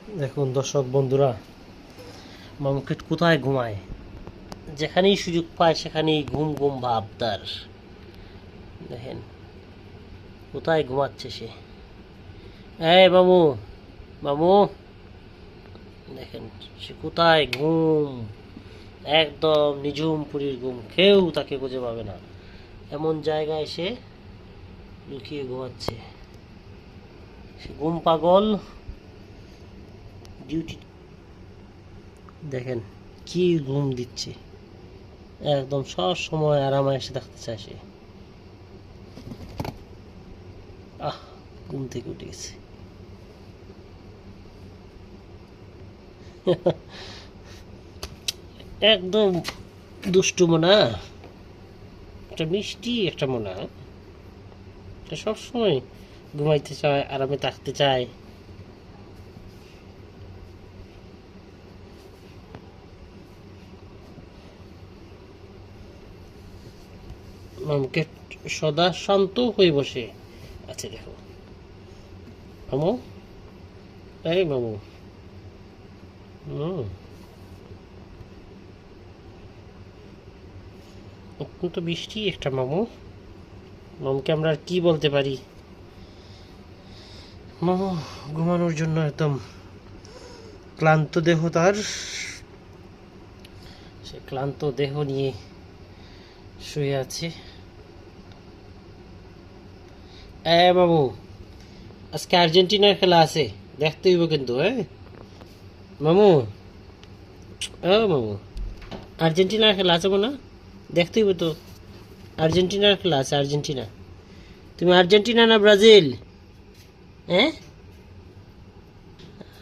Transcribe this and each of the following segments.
দেখুন দর্শক বন্ধুরা, মামুকেট কোথায় ঘুমায়, যেখানেই সুযোগ পায় সেখানেই ঘুম ঘুম ভাব তার। দেখেন কোথায় ঘুমাচ্ছে সে। এই মামু, মামু, দেখেন সে কোথায় ঘুম, একদম নিঝুম পুরীর ঘুম, কেউ তাকে খুঁজে পাবে না এমন জায়গায় সে লুকিয়ে ঘুমাচ্ছে। সে ঘুম পাগল ডিউটি। দেখেন কি ঘুম দিচ্ছে, একদম সব সময় আরামে এসে থাকতে চায় সে। ঘুম থেকে উঠে গেছে। একদম দুষ্টু মনা, একটা মিষ্টি একটা মনা, এটা সবসময় ঘুমাইতে চায়, আরামে থাকতে চায়। মামুকে সদা শান্ত হয়ে বসে আছে। দেখো মামু, এই মামু, অত্যন্ত মিষ্টি একটা মামু। মামুকে আমরা আর কি বলতে পারি। মামু ঘুমানোর জন্য একদম ক্লান্ত দেহ তার, সে ক্লান্ত দেহ নিয়ে শুয়ে আছে। বাবু, আজকে আর্জেন্টিনার খেলা আছে, দেখতে হইব কিন্তু। হ্যাঁ মামু, মামু, আর্জেন্টিনার খেলা আছে না, দেখতে হইব তো। আর্জেন্টিনার খেলা আছে, আর্জেন্টিনা। তুমি আর্জেন্টিনা না ব্রাজিল? হ্যাঁ,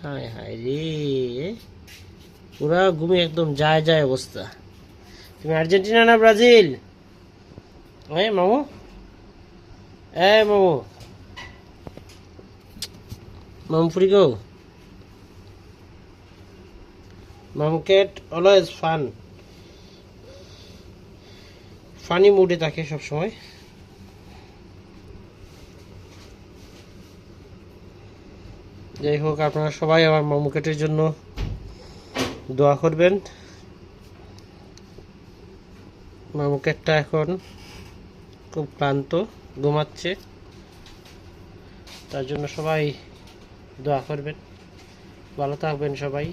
হায় হায় রে, পুরা ঘুমে একদম যায় যায় অবস্থা। তুমি আর্জেন্টিনা না ব্রাজিল? হ্যাঁ মামু, মামু, মামু ফুরি গো। মামুকেট অলওয়েজ ফানি মুডে থাকে সবসময়। যাই হোক, আপনারা সবাই আমার মামুকেটের জন্য দোয়া করবেন। মামুকেটটা এখন খুব ক্লান্ত, ঘুমাচ্ছে, তার জন্য সবাই দোয়া করবেন। ভালো থাকবেন সবাই।